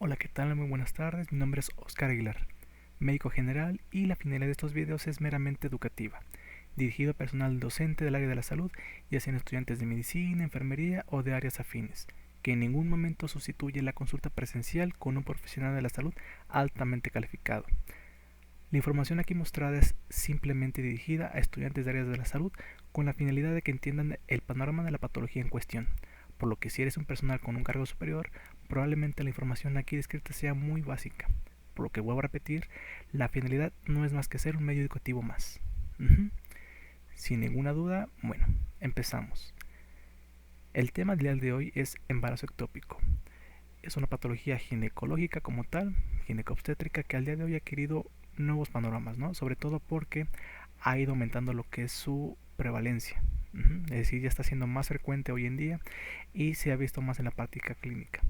Hola, ¿qué tal? Muy buenas tardes. Mi nombre es Oscar Aguilar, médico general, y la finalidad de estos videos es meramente educativa, dirigido a personal docente del área de la salud, ya sean estudiantes de medicina, enfermería o de áreas afines, que en ningún momento sustituye la consulta presencial con un profesional de la salud altamente calificado. La información aquí mostrada es simplemente dirigida a estudiantes de áreas de la salud con la finalidad de que entiendan el panorama de la patología en cuestión, por lo que si eres un personal con un cargo superior, probablemente la información aquí descrita sea muy básica. Por lo que vuelvo a repetir, la finalidad no es más que ser un medio educativo más. Sin ninguna duda, bueno, empezamos. El tema del día de hoy es embarazo ectópico. Es una patología ginecológica como tal, ginecobstétrica, que al día de hoy ha adquirido nuevos panoramas, ¿no? Sobre todo porque ha ido aumentando lo que es su prevalencia. Es decir, ya está siendo más frecuente hoy en día y se ha visto más en la práctica clínica.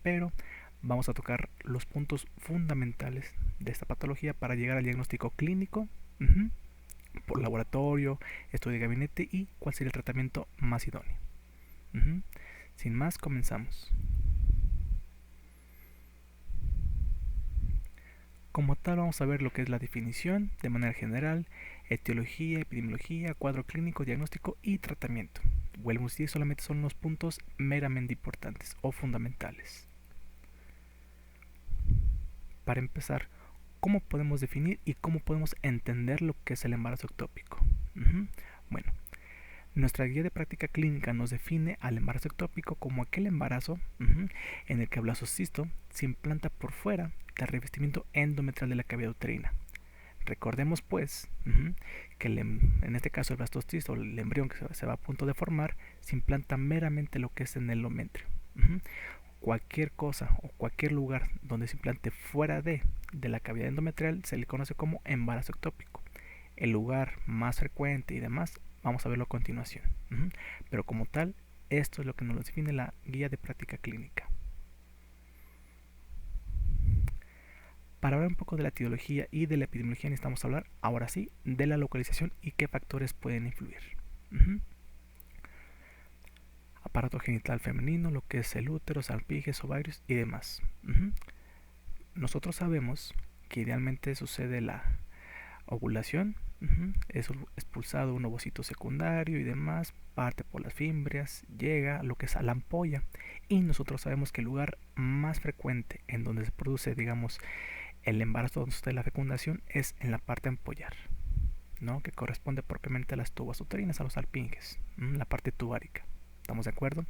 Pero vamos a tocar los puntos fundamentales de esta patología para llegar al diagnóstico clínico, por laboratorio, estudio de gabinete y cuál sería el tratamiento más idóneo. Sin más, comenzamos. Como tal, vamos a ver lo que es la definición de manera general, etiología, epidemiología, cuadro clínico, diagnóstico y tratamiento. Vuelvo a decir, solamente son unos puntos meramente importantes o fundamentales. Para empezar, ¿cómo podemos definir y cómo podemos entender lo que es el embarazo ectópico? Bueno, nuestra guía de práctica clínica nos define al embarazo ectópico como aquel embarazo en el que el blastocisto se implanta por fuera del revestimiento endometrial de la cavidad uterina. Recordemos pues que en este caso el blastocisto, el embrión que se va a punto de formar, se implanta meramente lo que es en el endometrio. Cualquier cosa o cualquier lugar donde se implante fuera de la cavidad endometrial se le conoce como embarazo ectópico. El lugar más frecuente y demás vamos a verlo a continuación. Pero como tal, esto es lo que nos define la guía de práctica clínica. Para hablar un poco de la etiología y de la epidemiología necesitamos hablar, ahora sí, de la localización y qué factores pueden influir. Aparato genital femenino, lo que es el útero, salpinges, ovarios y demás. Nosotros sabemos que idealmente sucede la ovulación, es expulsado un ovocito secundario y demás, parte por las fimbrias, llega a lo que es a la ampolla, y nosotros sabemos que el lugar más frecuente en donde se produce, digamos, el embarazo de la fecundación es en la parte ampollar, ¿no? Que corresponde propiamente a las tubas uterinas, a los salpinges, la parte tubárica. ¿Estamos de acuerdo?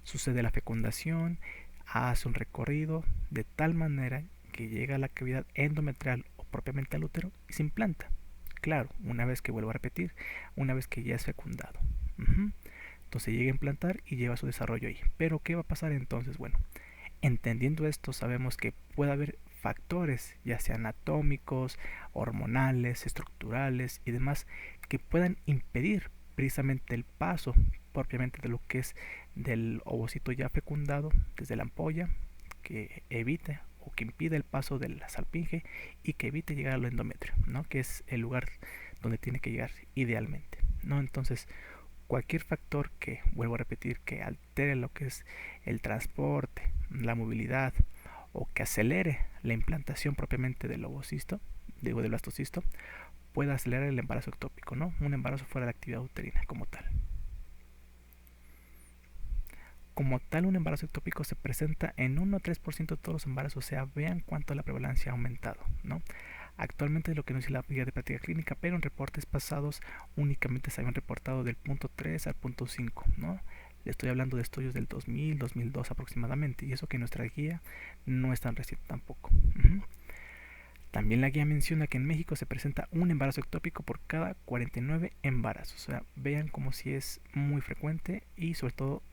Sucede la fecundación, hace un recorrido de tal manera que llega a la cavidad endometrial o propiamente al útero y se implanta. Claro, una vez que vuelvo a repetir, una vez que ya es fecundado. Entonces llega a implantar y lleva su desarrollo ahí. Pero ¿qué va a pasar entonces? Bueno, entendiendo esto, sabemos que puede haber factores, ya sean anatómicos, hormonales, estructurales y demás, que puedan impedir precisamente el paso propiamente de lo que es del ovocito ya fecundado desde la ampolla, que evite o que impide el paso de la salpinge y que evite llegar al endometrio, ¿no? Que es el lugar donde tiene que llegar idealmente, ¿no? Entonces, cualquier factor que, vuelvo a repetir, que altere lo que es el transporte, la movilidad o que acelere la implantación propiamente del ovocisto, digo del blastocisto, puede acelerar el embarazo ectópico, ¿no? Un embarazo fuera de la actividad uterina como tal. Como tal, un embarazo ectópico se presenta en 1 a 3% de todos los embarazos, o sea, vean cuánto la prevalencia ha aumentado, ¿no? Actualmente es lo que nos dice la guía de práctica clínica, pero en reportes pasados únicamente se habían reportado del punto 3 al punto 5, ¿no? Le estoy hablando de estudios del 2000, 2002 aproximadamente, y eso que nuestra guía no es tan reciente tampoco. También la guía menciona que en México se presenta un embarazo ectópico por cada 49 embarazos. O sea, vean como si es muy frecuente y sobre todo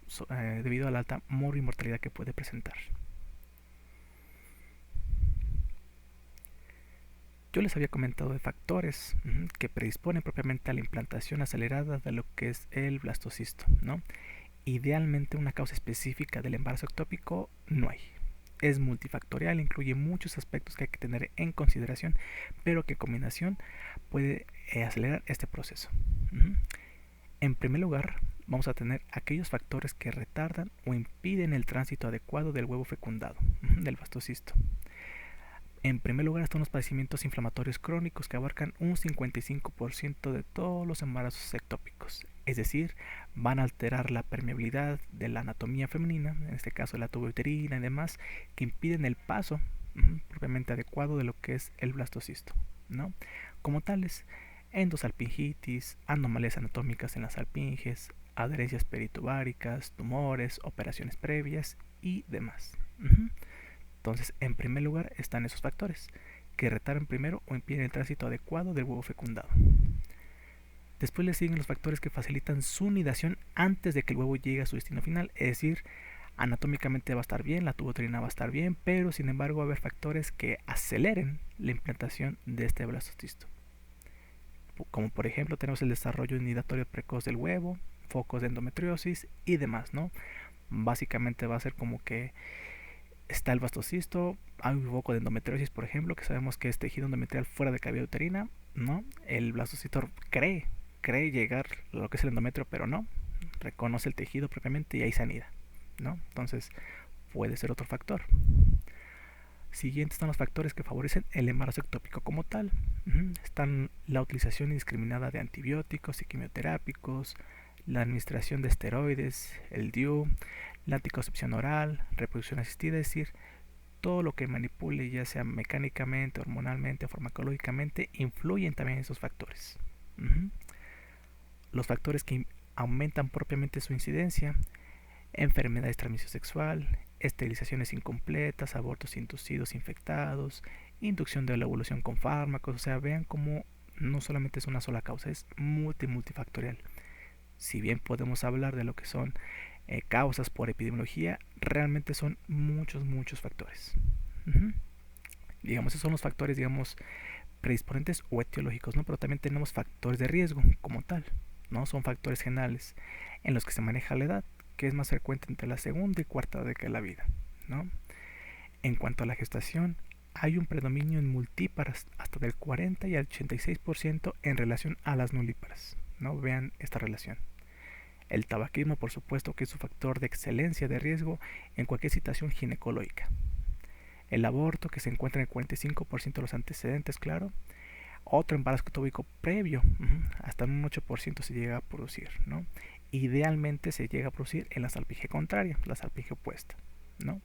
debido a la alta mortalidad que puede presentar. Yo les había comentado de factores que predisponen propiamente a la implantación acelerada de lo que es el blastocisto, ¿no? Idealmente una causa específica del embarazo ectópico no hay. Es multifactorial, incluye muchos aspectos que hay que tener en consideración, pero que en combinación puede acelerar este proceso. En primer lugar, vamos a tener aquellos factores que retardan o impiden el tránsito adecuado del huevo fecundado, del blastocisto. En primer lugar están los padecimientos inflamatorios crónicos que abarcan un 55% de todos los embarazos ectópicos, es decir, van a alterar la permeabilidad de la anatomía femenina, en este caso la tubuterina y demás, que impiden el paso propiamente adecuado de lo que es el blastocisto, ¿no? Como tales, endosalpingitis, anomalías anatómicas en las salpinges, adherencias peritubáricas, tumores, operaciones previas y demás. Entonces, en primer lugar están esos factores que retardan primero o impiden el tránsito adecuado del huevo fecundado. Después le siguen los factores que facilitan su nidación antes de que el huevo llegue a su destino final, es decir, anatómicamente va a estar bien, la tubuterina va a estar bien, pero sin embargo va a haber factores que aceleren la implantación de este blastocisto. Como por ejemplo tenemos el desarrollo nidatorio precoz del huevo, focos de endometriosis y demás, ¿no? Básicamente va a ser como que está el blastocisto, hay un foco de endometriosis, por ejemplo, que sabemos que es tejido endometrial fuera de cavidad uterina, ¿no? El blastocisto cree llegar a lo que es el endometrio, pero no, reconoce el tejido propiamente y ahí se anida, ¿no? Entonces puede ser otro factor. Siguientes están los factores que favorecen el embarazo ectópico como tal. Están la utilización indiscriminada de antibióticos y quimioterápicos, la administración de esteroides, el DIU, la anticoncepción oral, reproducción asistida, es decir, todo lo que manipule, ya sea mecánicamente, hormonalmente o farmacológicamente, influyen también en esos factores. Los factores que aumentan propiamente su incidencia: enfermedades de transmisión sexual, esterilizaciones incompletas, abortos inducidos infectados, inducción de la ovulación con fármacos. O sea, vean cómo no solamente es una sola causa, es multifactorial. Si bien podemos hablar de lo que son causas por epidemiología, realmente son muchos factores. Digamos, esos son los factores, digamos, predisponentes o etiológicos, ¿no? Pero también tenemos factores de riesgo como tal, ¿no? Son factores generales en los que se maneja la edad, que es más frecuente entre la segunda y cuarta década de la vida, ¿no? En cuanto a la gestación, hay un predominio en multíparas hasta del 40 y al 86% en relación a las nulíparas, ¿no? Vean esta relación. El tabaquismo, por supuesto, que es un factor de excelencia de riesgo en cualquier situación ginecológica. El aborto, que se encuentra en el 45% de los antecedentes, claro. Otro embarazo ectópico previo, hasta un 8% se llega a producir, ¿no? Idealmente se llega a producir en la salpinge contraria, la salpinge opuesta, ¿no?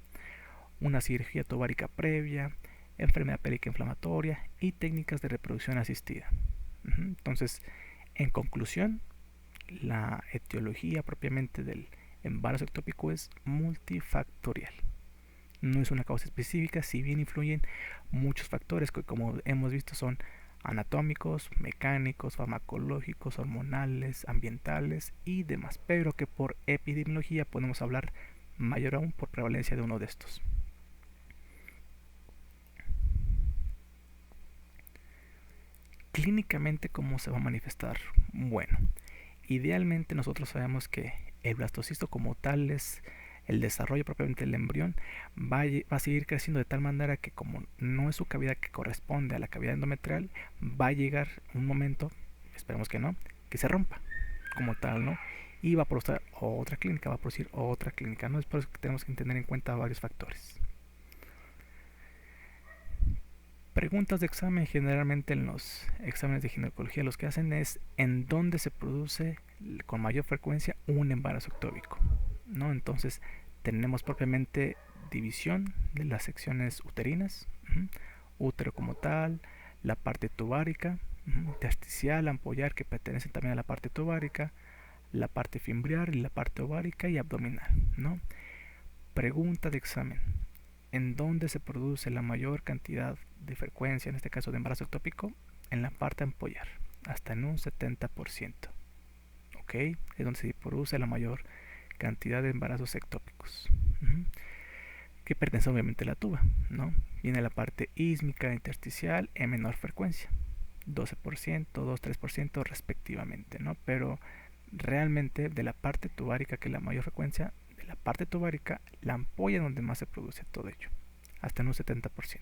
Una cirugía továrica previa, enfermedad pélvica inflamatoria y técnicas de reproducción asistida. Entonces, en conclusión, la etiología propiamente del embarazo ectópico es multifactorial. No es una causa específica, si bien influyen muchos factores que, como hemos visto, son anatómicos, mecánicos, farmacológicos, hormonales, ambientales y demás, pero que por epidemiología podemos hablar mayor aún por prevalencia de uno de estos. Clínicamente, ¿cómo se va a manifestar? Bueno, idealmente nosotros sabemos que el blastocisto como tal es el desarrollo propiamente del embrión, va a seguir creciendo de tal manera que, como no es su cavidad que corresponde a la cavidad endometrial, va a llegar un momento, esperemos que no, que se rompa como tal, ¿no? Y va a producir otra clínica, ¿no? Es por eso que tenemos que tener en cuenta varios factores. Preguntas de examen: generalmente en los exámenes de ginecología los que hacen es en dónde se produce con mayor frecuencia un embarazo ectópico, ¿no? Entonces tenemos propiamente división de las secciones uterinas, útero como tal, la parte tubárica, intersticial, ampollar, que pertenecen también a la parte tubárica, la parte fimbriar y la parte ovárica y abdominal, ¿no? Pregunta de examen: ¿en dónde se produce la mayor cantidad de frecuencia, en este caso de embarazo ectópico? En la parte ampollar, hasta en un 70%. ¿Ok? Es donde se produce la mayor cantidad de embarazos ectópicos. Que pertenece obviamente a la tuba, ¿no? Viene la parte ísmica, intersticial, en menor frecuencia. 12%, 2-3% respectivamente, ¿no? Pero realmente de la parte tubárica, que es la mayor frecuencia, de la parte tubárica, la ampolla es donde más se produce todo ello, hasta en un 70%.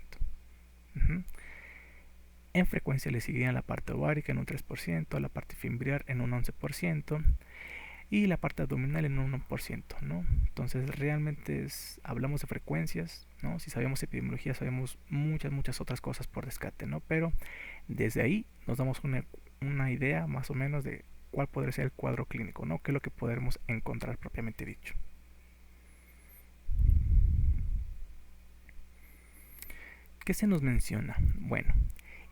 En frecuencia le seguirían la parte ovárica en un 3%, la parte fimbriar en un 11%, y la parte abdominal en un 1%, ¿no? Entonces realmente hablamos de frecuencias, ¿no? Si sabemos epidemiología, sabemos muchas otras cosas por descarte, ¿no? Pero desde ahí nos damos una idea más o menos de cuál podría ser el cuadro clínico, ¿no? ¿Qué es lo que podremos encontrar propiamente dicho? ¿Qué se nos menciona? Bueno,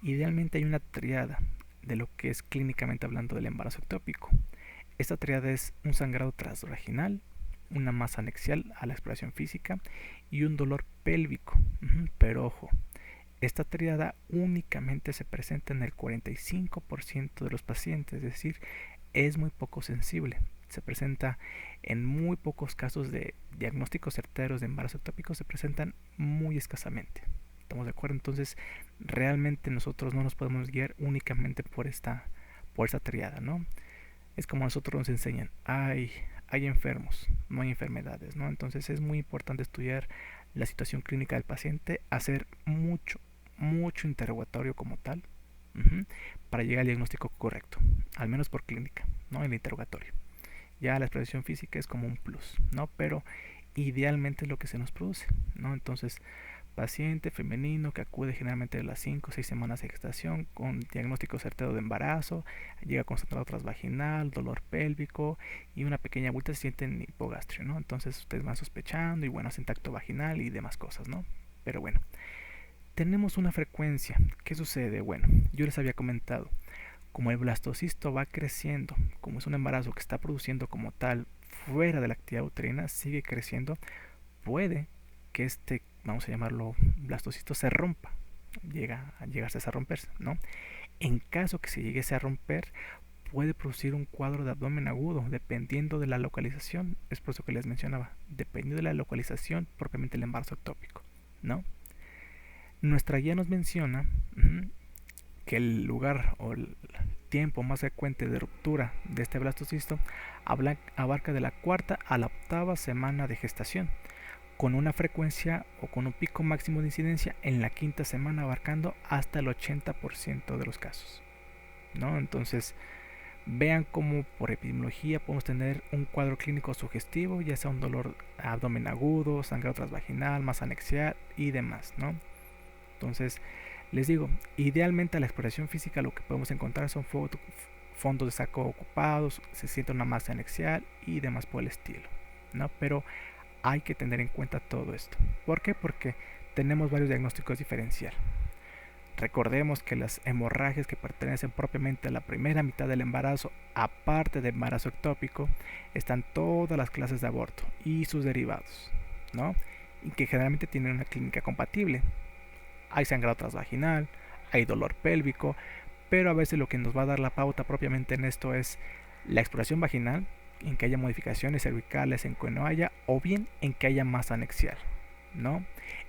idealmente hay una triada de lo que es clínicamente hablando del embarazo ectópico. Esta triada es un sangrado transvaginal, una masa anexial a la exploración física y un dolor pélvico. Pero ojo, esta triada únicamente se presenta en el 45% de los pacientes, es decir, es muy poco sensible. Se presenta en muy pocos casos de diagnósticos certeros de embarazo ectópico, se presentan muy escasamente. ¿Estamos de acuerdo? Entonces, realmente nosotros no nos podemos guiar únicamente por esta triada, ¿no? Es como nosotros nos enseñan, hay enfermos, no hay enfermedades, ¿no? Entonces es muy importante estudiar la situación clínica del paciente, hacer mucho interrogatorio como tal, para llegar al diagnóstico correcto, al menos por clínica, ¿no? En el interrogatorio. Ya la expresión física es como un plus, ¿no? Pero idealmente es lo que se nos produce, ¿no? Entonces, paciente femenino que acude generalmente de las 5 o 6 semanas de gestación con diagnóstico certero de embarazo, llega con sangrado transvaginal, dolor pélvico y una pequeña vuelta se siente en hipogastria, ¿no? Entonces ustedes van sospechando y bueno, hacen tacto vaginal y demás cosas, ¿no? Pero bueno, tenemos una frecuencia. ¿Qué sucede? Bueno, yo les había comentado, como el blastocisto va creciendo, como es un embarazo que está produciendo como tal fuera de la actividad uterina, sigue creciendo, puede que vamos a llamarlo blastocisto, se rompa, llega a llegarse a romperse, ¿no? En caso que se lleguese a romper, puede producir un cuadro de abdomen agudo, dependiendo de la localización, es por eso que les mencionaba, dependiendo de la localización propiamente el embarazo ectópico, ¿no? Nuestra guía nos menciona que el lugar o el tiempo más frecuente de ruptura de este blastocisto abarca de la 4ª a la 8ª semana de gestación, con una frecuencia o con un pico máximo de incidencia en la 5ª semana, abarcando hasta el 80% de los casos, ¿no? Entonces, vean cómo por epidemiología podemos tener un cuadro clínico sugestivo, ya sea un dolor abdomen agudo, sangrado transvaginal, masa anexial y demás, ¿no? Entonces, les digo, idealmente a la exploración física lo que podemos encontrar son fondos de saco ocupados, se siente una masa anexial y demás por el estilo, ¿no? Pero hay que tener en cuenta todo esto. ¿Por qué? Porque tenemos varios diagnósticos diferenciales. Recordemos que las hemorragias que pertenecen propiamente a la primera mitad del embarazo, aparte del embarazo ectópico, están todas las clases de aborto y sus derivados, ¿no? Y que generalmente tienen una clínica compatible. Hay sangrado transvaginal, hay dolor pélvico, pero a veces lo que nos va a dar la pauta propiamente en esto es la exploración vaginal, en que haya modificaciones cervicales en que no haya, o bien en que haya masa anexial, ¿no?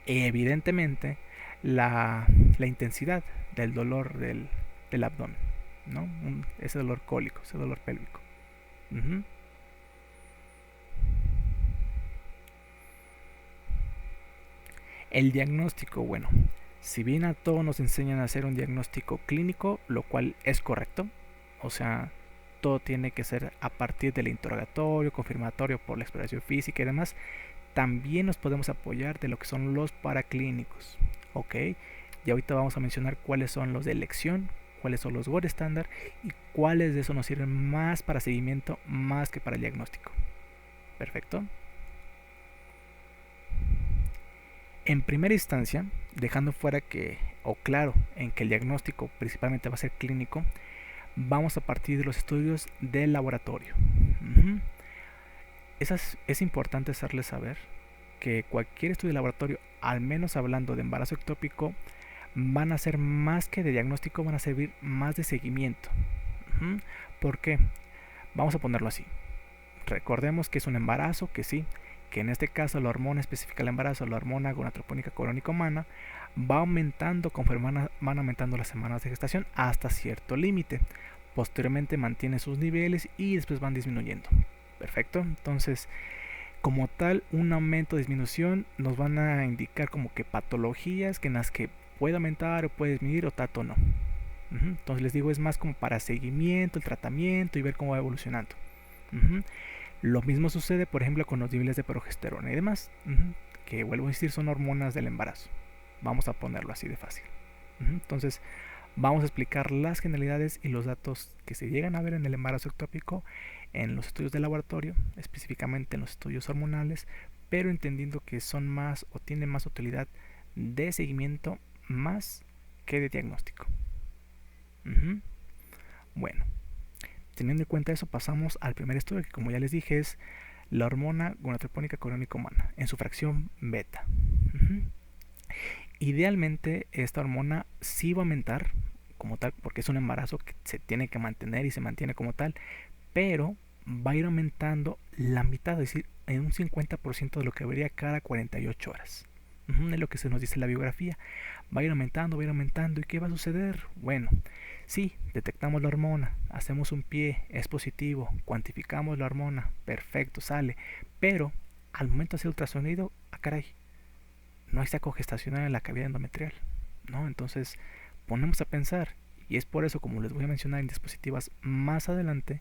Evidentemente, la intensidad del dolor del abdomen, ¿no? Ese dolor cólico, ese dolor pélvico. El diagnóstico, bueno, si bien a todos nos enseñan a hacer un diagnóstico clínico, lo cual es correcto, o sea, todo tiene que ser a partir del interrogatorio, confirmatorio por la exploración física y demás, también nos podemos apoyar de lo que son los paraclínicos, ¿ok? Y ahorita vamos a mencionar cuáles son los de elección, cuáles son los gold estándar y cuáles de esos nos sirven más para seguimiento más que para el diagnóstico. Perfecto. En primera instancia, dejando fuera claro en que el diagnóstico principalmente va a ser clínico, vamos a partir de los estudios del laboratorio. Es importante hacerles saber que cualquier estudio de laboratorio, al menos hablando de embarazo ectópico, van a ser más que de diagnóstico, van a servir más de seguimiento. ¿Por qué? Vamos a ponerlo así. Recordemos que es un embarazo, que sí, que en este caso la hormona específica del embarazo, la hormona gonadotropónica colónica humana, va aumentando conforme van aumentando las semanas de gestación hasta cierto límite. Posteriormente mantiene sus niveles y después van disminuyendo. Perfecto. Entonces, como tal, un aumento o disminución nos van a indicar como que patologías que en las que puede aumentar o puede disminuir o tanto no. Entonces les digo, es más como para seguimiento, el tratamiento y ver cómo va evolucionando. Ujú. Lo mismo sucede, por ejemplo, con los niveles de progesterona y demás, que vuelvo a decir son hormonas del embarazo. Vamos a ponerlo así de fácil. Entonces, vamos a explicar las generalidades y los datos que se llegan a ver en el embarazo ectópico en los estudios de laboratorio, específicamente en los estudios hormonales, pero entendiendo que son más o tienen más utilidad de seguimiento más que de diagnóstico. Bueno, teniendo en cuenta eso, pasamos al primer estudio que, como ya les dije, es la hormona gonadotropónica coriónica humana en su fracción beta. Idealmente esta hormona sí va a aumentar como tal, porque es un embarazo que se tiene que mantener y se mantiene como tal, pero va a ir aumentando la mitad, es decir, en un 50% de lo que vería cada 48 horas. Es lo que se nos dice en la biografía. Va a ir aumentando, va a ir aumentando. ¿Y qué va a suceder? Bueno, sí, detectamos la hormona, hacemos un pie, es positivo, cuantificamos la hormona, perfecto, sale. Pero al momento de hacer ultrasonido, caray, no hay saco gestacional en la cavidad endometrial, ¿no? Entonces ponemos a pensar, y es por eso, como les voy a mencionar en diapositivas más adelante,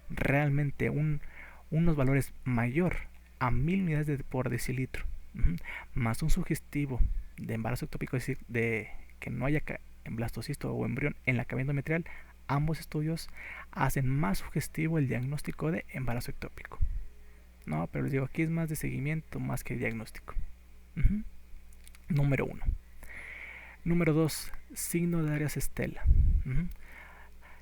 realmente unos valores mayor a 1000 unidades por decilitro, más un sugestivo de embarazo ectópico, es decir, de que no haya blastocisto o embrión en la cavidad endometrial, ambos estudios hacen más sugestivo el diagnóstico de embarazo ectópico. No, pero les digo, aquí es más de seguimiento más que diagnóstico. Número 1. Número 2. Signo de Arias Estela.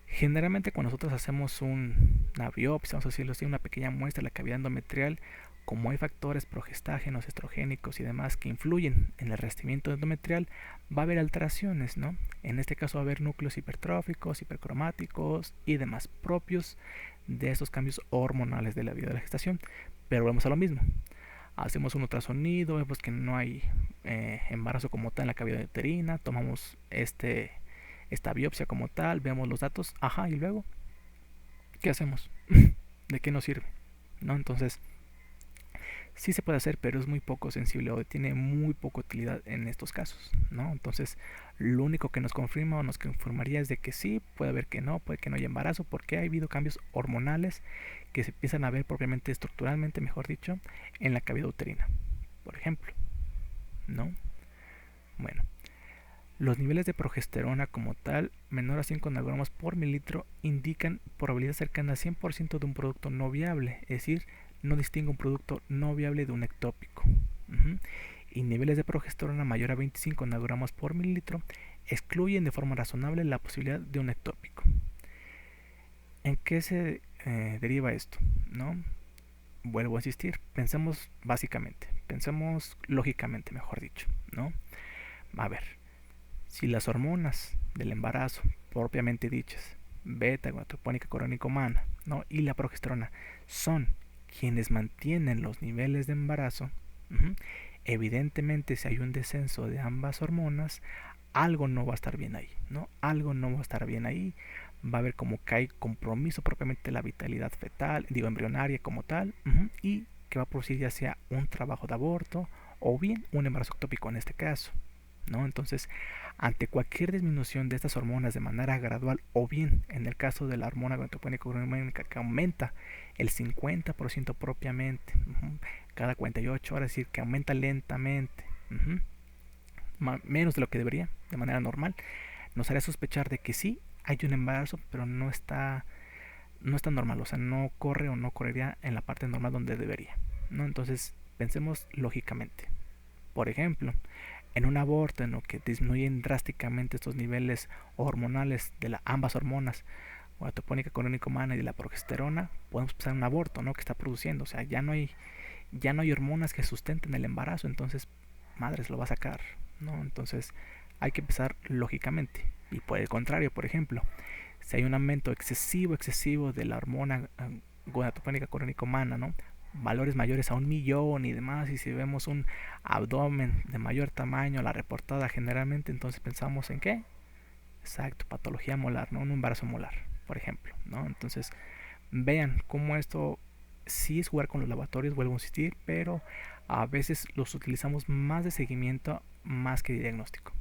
Generalmente cuando nosotros hacemos una biopsia, vamos a decirlo así, una pequeña muestra de la cavidad endometrial, como hay factores progestágenos, estrogénicos y demás que influyen en el revestimiento endometrial, va a haber alteraciones, ¿no? En este caso va a haber núcleos hipertróficos, hipercromáticos y demás propios de estos cambios hormonales de la vida de la gestación. Pero vamos a lo mismo. Hacemos un ultrasonido, vemos que no hay embarazo como tal en la cavidad uterina, tomamos esta biopsia como tal, vemos los datos, y luego, ¿qué hacemos? ¿De qué nos sirve? ¿No? Entonces, sí se puede hacer, pero es muy poco sensible o tiene muy poca utilidad en estos casos, ¿no? Entonces, lo único que nos confirma o nos confirmaría es de que sí, puede haber que no, puede que no haya embarazo, porque ha habido cambios hormonales que se empiezan a ver propiamente estructuralmente, mejor dicho, en la cavidad uterina, por ejemplo, ¿no? Bueno, los niveles de progesterona como tal, menor a 5 nanogramos por mililitro, indican probabilidad cercana al 100% de un producto no viable, es decir, no distingue un producto no viable de un ectópico. Y niveles de progesterona mayor a 25 nanogramos por mililitro excluyen de forma razonable la posibilidad de un ectópico. ¿En qué se deriva esto? ¿No? Vuelvo a insistir, pensemos básicamente, pensemos lógicamente, mejor dicho, ¿no? A ver, si las hormonas del embarazo, propiamente dichas, beta, gonadotropónica coriónica humana, ¿no? y la progesterona, son quienes mantienen los niveles de embarazo, evidentemente si hay un descenso de ambas hormonas, algo no va a estar bien ahí, ¿no? Algo no va a estar bien ahí, va a haber como que hay compromiso propiamente de la vitalidad fetal, digo embrionaria como tal, y que va a producir ya sea un trabajo de aborto o bien un embarazo ectópico en este caso, ¿no? Entonces, ante cualquier disminución de estas hormonas de manera gradual o bien en el caso de la hormona gonadotropónica coriónica que aumenta el 50% propiamente cada 48 horas, es decir, que aumenta lentamente, menos de lo que debería, de manera normal, nos haría sospechar de que sí hay un embarazo, pero no está normal, o sea, no corre o no correría en la parte normal donde debería, ¿no? Entonces, pensemos lógicamente. Por ejemplo, en un aborto en lo que disminuyen drásticamente estos niveles hormonales de ambas hormonas, gonadotropónica coriónica humana y de la progesterona, podemos pensar en un aborto, ¿no? que está produciendo, o sea, ya no hay hormonas que sustenten el embarazo, entonces madres lo va a sacar, ¿no? Entonces hay que empezar lógicamente. Y por el contrario, por ejemplo, si hay un aumento excesivo de la hormona gonadotropónica coriónica humana, ¿no? valores mayores a 1 millón y demás, y si vemos un abdomen de mayor tamaño, la reportada generalmente, entonces pensamos en qué, exacto, patología molar, ¿no? un embarazo molar, por ejemplo, ¿no? Entonces vean cómo esto sí es jugar con los laboratorios, vuelvo a insistir, pero a veces los utilizamos más de seguimiento más que de diagnóstico.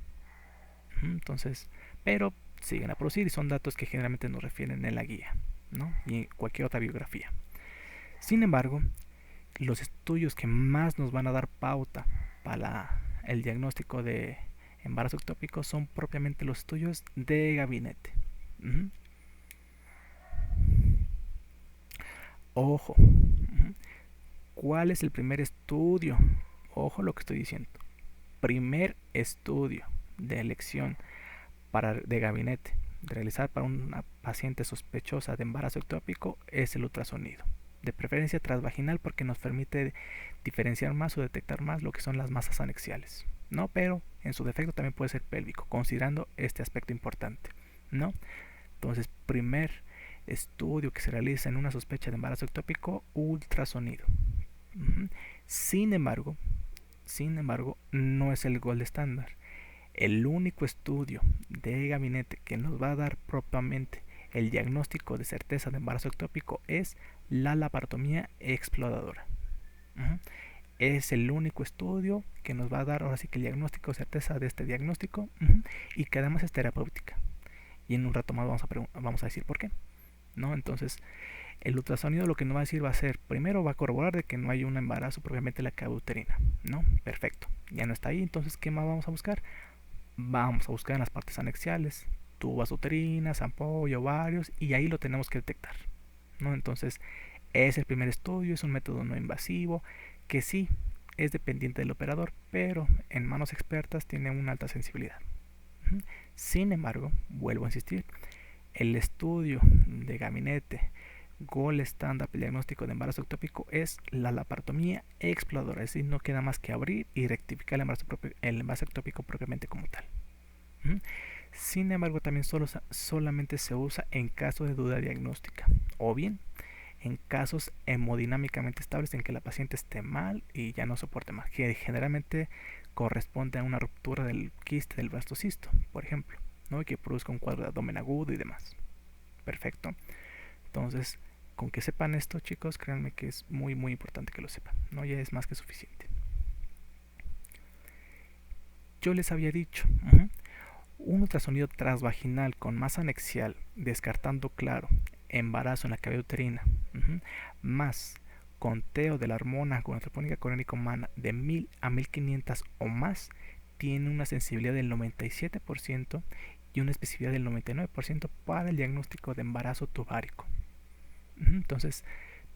Entonces, pero siguen a producir y son datos que generalmente nos refieren en la guía, ¿no? y en cualquier otra biografía. Sin embargo, los estudios que más nos van a dar pauta para el diagnóstico de embarazo ectópico son propiamente los estudios de gabinete. Uh-huh. Ojo, uh-huh. ¿Cuál es el primer estudio? Ojo lo que estoy diciendo. Primer estudio de elección de gabinete de realizar para una paciente sospechosa de embarazo ectópico es el ultrasonido, de preferencia transvaginal, porque nos permite diferenciar más o detectar más lo que son las masas anexiales, ¿no? Pero en su defecto también puede ser pélvico, considerando este aspecto importante, ¿no? Entonces, primer estudio que se realiza en una sospecha de embarazo ectópico, ultrasonido. Uh-huh. Sin embargo, no es el gold estándar. El único estudio de gabinete que nos va a dar propiamente el diagnóstico de certeza de embarazo ectópico es la laparotomía exploradora. Uh-huh. Es el único estudio que nos va a dar ahora sí que el diagnóstico, certeza de este diagnóstico, uh-huh, y que además es terapéutica. Y en un rato más vamos a decir por qué, ¿no? Entonces, el ultrasonido lo que nos va a decir va a ser, primero va a corroborar de que no hay un embarazo propiamente en la cavidad uterina, ¿no? Perfecto, ya no está ahí, entonces ¿qué más vamos a buscar? Vamos a buscar en las partes anexiales, tubas uterinas, ampolla, ovarios, y ahí lo tenemos que detectar, ¿no? Entonces, es el primer estudio, es un método no invasivo, que sí es dependiente del operador, pero en manos expertas tiene una alta sensibilidad. Sin embargo, vuelvo a insistir, el estudio de gabinete gold estándar para el diagnóstico de embarazo ectópico es la laparotomía exploradora, es decir, no queda más que abrir y rectificar el embarazo ectópico propiamente como tal. Sin embargo, también solamente se usa en caso de duda diagnóstica, o bien en casos hemodinámicamente estables en que la paciente esté mal y ya no soporte más, que generalmente corresponde a una ruptura del quiste del blastocisto, por ejemplo, ¿no? Y que produzca un cuadro de abdomen agudo y demás. Perfecto. Entonces, con que sepan esto, chicos, créanme que es muy muy importante que lo sepan, ¿no? Ya es más que suficiente. Yo les había dicho, un ultrasonido transvaginal con masa anexial, descartando claro embarazo en la cavidad uterina, más conteo de la hormona gonadotropónica coriónica humana de 1000 a 1500 o más, tiene una sensibilidad del 97% y una especificidad del 99% para el diagnóstico de embarazo tubárico. Entonces,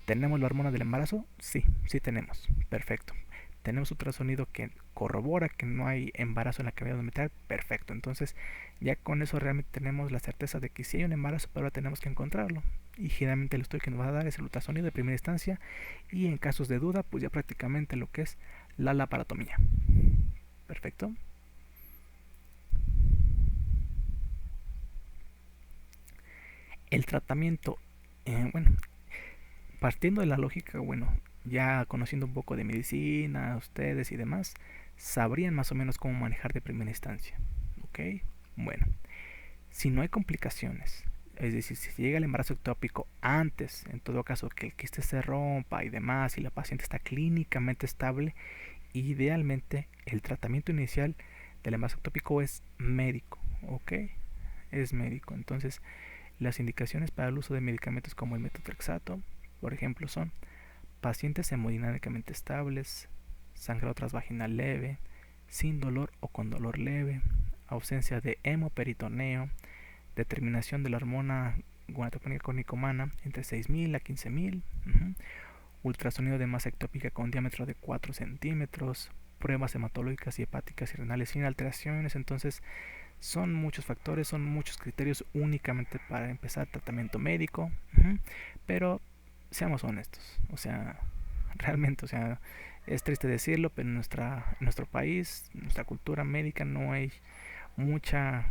¿tenemos la hormona del embarazo? Sí, sí tenemos. Perfecto. Tenemos ultrasonido que corrobora que no hay embarazo en la cavidad endometrial. Perfecto. Entonces, ya con eso realmente tenemos la certeza de que sí hay un embarazo, pero ahora tenemos que encontrarlo. Y generalmente el estudio que nos va a dar es el ultrasonido de primera instancia. Y en casos de duda, pues ya prácticamente lo que es la laparotomía. Perfecto. El tratamiento, bueno, partiendo de la lógica, bueno, ya conociendo un poco de medicina, ustedes y demás, sabrían más o menos cómo manejar de primera instancia. ¿Ok? Bueno, si no hay complicaciones, es decir, si llega el embarazo ectópico antes, en todo caso, que el quiste se rompa y demás, y la paciente está clínicamente estable, idealmente el tratamiento inicial del embarazo ectópico es médico. ¿Ok? Es médico. Entonces, las indicaciones para el uso de medicamentos como el metotrexato, por ejemplo, son pacientes hemodinámicamente estables, sangrado transvaginal leve, sin dolor o con dolor leve, ausencia de hemoperitoneo, determinación de la hormona gonadotropónica coriónica humana entre 6000 a 15000, ultrasonido de masa ectópica con diámetro de 4 centímetros, pruebas hematológicas y hepáticas y renales sin alteraciones. Entonces, son muchos factores, son muchos criterios únicamente para empezar tratamiento médico, pero seamos honestos, o sea, realmente, o sea, es triste decirlo, pero en nuestro país, nuestra cultura médica no hay mucha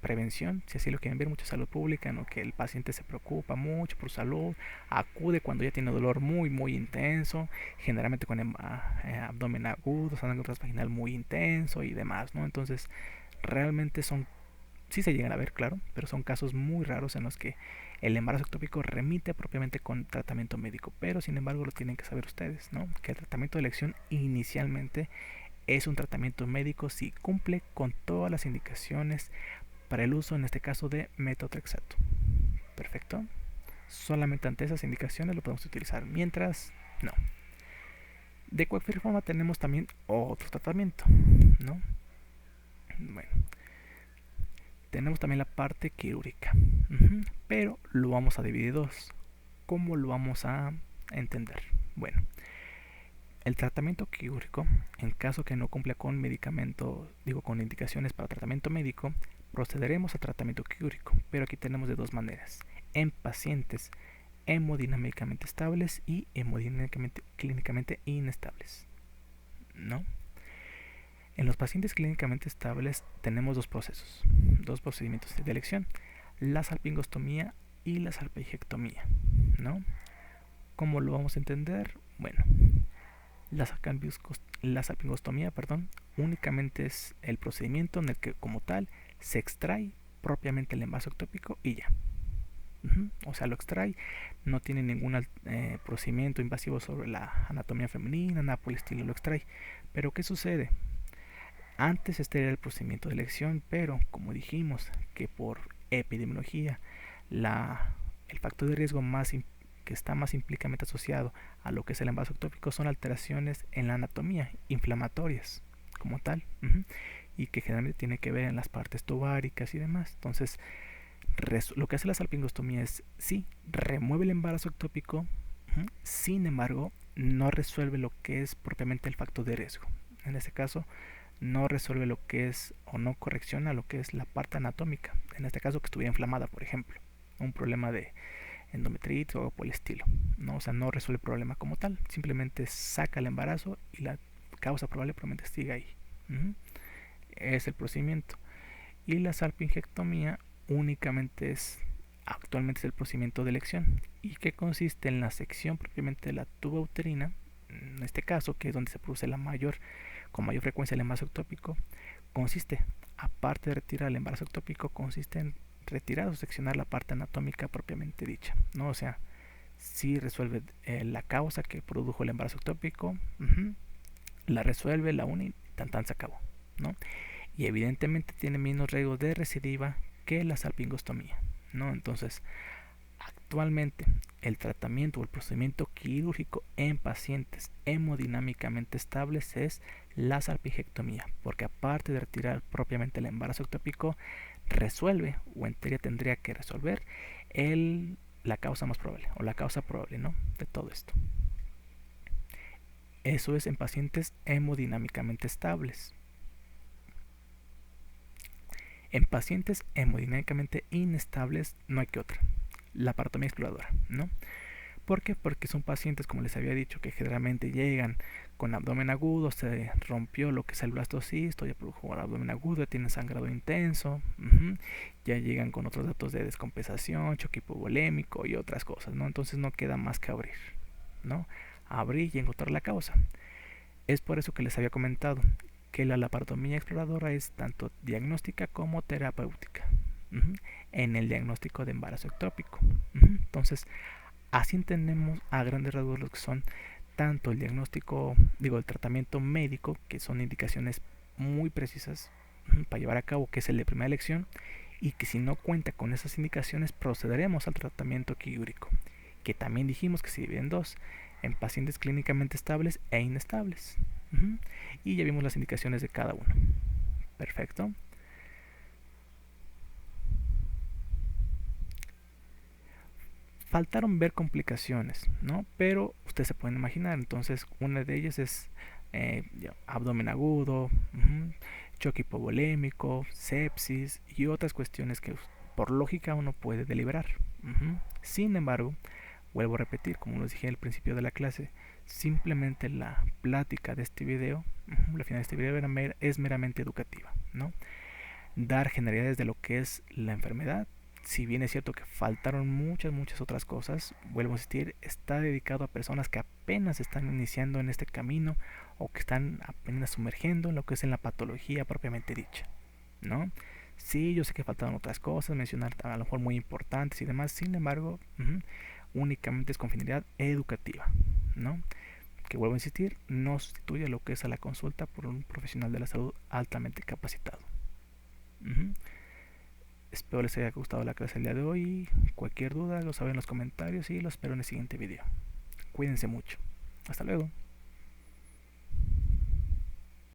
prevención, si así lo quieren ver, mucha salud pública, en lo que el paciente se preocupa mucho por su salud, acude cuando ya tiene dolor muy muy intenso, generalmente con abdomen agudo, sangrado transvaginal muy intenso y demás, ¿no? Entonces, realmente sí se llegan a ver, claro, pero son casos muy raros en los que el embarazo ectópico remite propiamente con tratamiento médico, pero sin embargo lo tienen que saber ustedes, ¿no? Que el tratamiento de elección inicialmente es un tratamiento médico si cumple con todas las indicaciones para el uso, en este caso, de metotrexato. Perfecto. Solamente ante esas indicaciones lo podemos utilizar, mientras no. De cualquier forma tenemos también otro tratamiento, ¿no? Bueno, tenemos también la parte quirúrgica, pero lo vamos a dividir en dos. ¿Cómo lo vamos a entender? Bueno, el tratamiento quirúrgico, en caso que no cumpla con medicamento, con indicaciones para tratamiento médico, procederemos a tratamiento quirúrgico, pero aquí tenemos de dos maneras: en pacientes hemodinámicamente estables y hemodinámicamente clínicamente inestables, ¿no? En los pacientes clínicamente estables tenemos dos procesos, dos procedimientos de elección: la salpingostomía y la salpingectomía, ¿no? ¿Cómo lo vamos a entender? Bueno, la salpingostomía, únicamente es el procedimiento en el que, como tal, se extrae propiamente el envase ectópico y ya. O sea, lo extrae, no tiene ningún procedimiento invasivo sobre la anatomía femenina, nada por el estilo, lo extrae. Pero ¿qué sucede? Antes este era el procedimiento de elección, pero como dijimos que por epidemiología el factor de riesgo que está más implícitamente asociado a lo que es el envase ectópico son alteraciones en la anatomía, inflamatorias como tal, y que generalmente tiene que ver en las partes tubáricas y demás. Entonces, lo que hace la salpingostomía es, sí, remueve el embarazo ectópico, sin embargo, no resuelve lo que es propiamente el factor de riesgo. En este caso, no resuelve lo que es, o no correcciona lo que es la parte anatómica, en este caso que estuviera inflamada, por ejemplo, un problema de endometritis o algo por el estilo, ¿no? O sea, no resuelve el problema como tal, simplemente saca el embarazo y la causa probablemente sigue ahí. Es el procedimiento. Y la salpingectomía únicamente actualmente es el procedimiento de elección, y que consiste en la sección propiamente de la tuba uterina, en este caso, que es donde se produce con mayor frecuencia el embarazo ectópico. Consiste, aparte de retirar el embarazo ectópico, consiste en retirar o seccionar la parte anatómica propiamente dicha, ¿no? O sea, si resuelve la causa que produjo el embarazo ectópico, la resuelve, la une y tan se acabó, ¿no? Y evidentemente tiene menos riesgo de recidiva que la salpingostomía, ¿no? Entonces, actualmente el tratamiento o el procedimiento quirúrgico en pacientes hemodinámicamente estables es la salpingectomía, porque aparte de retirar propiamente el embarazo ectópico, resuelve, o en teoría tendría que resolver, la causa más probable, o la causa probable, ¿no?, de todo esto. Eso es en pacientes hemodinámicamente estables. En pacientes hemodinámicamente inestables no hay que otra: la parotomía exploradora, ¿no? ¿Por qué? Porque son pacientes, como les había dicho, que generalmente llegan con abdomen agudo, se rompió lo que es el blastocisto, ya produjo abdomen agudo, ya tienen sangrado intenso, ya llegan con otros datos de descompensación, choque hipovolémico y otras cosas, ¿no? Entonces no queda más que abrir, ¿no? Abrir y encontrar la causa. Es por eso que les había comentado que la laparotomía exploradora es tanto diagnóstica como terapéutica, en el diagnóstico de embarazo ectópico. Entonces, así entendemos a grandes rasgos lo que son tanto el diagnóstico, el tratamiento médico, que son indicaciones muy precisas para llevar a cabo, que es el de primera elección, y que si no cuenta con esas indicaciones procederemos al tratamiento quirúrgico, que también dijimos que se divide en dos: en pacientes clínicamente estables e inestables. Y ya vimos las indicaciones de cada uno. Perfecto. Faltaron ver complicaciones, ¿no? Pero ustedes se pueden imaginar. Entonces, una de ellas es abdomen agudo, choque hipovolémico, sepsis y otras cuestiones que por lógica uno puede deliberar. Sin embargo, vuelvo a repetir, como les dije al principio de la clase, simplemente la plática de este video, la final de este video es meramente educativa, ¿no? Dar generalidades de lo que es la enfermedad. Si bien es cierto que faltaron muchas otras cosas, vuelvo a insistir, está dedicado a personas que apenas están iniciando en este camino, o que están apenas sumergiendo en lo que es en la patología propiamente dicha, ¿no? Sí, yo sé que faltaron otras cosas, mencionar a lo mejor muy importantes y demás, sin embargo, únicamente es con finalidad educativa, ¿no? Que vuelvo a insistir, no sustituye lo que es a la consulta por un profesional de la salud altamente capacitado. Espero les haya gustado la clase el día de hoy. Cualquier duda lo saben en los comentarios y lo espero en el siguiente video. Cuídense mucho. Hasta luego.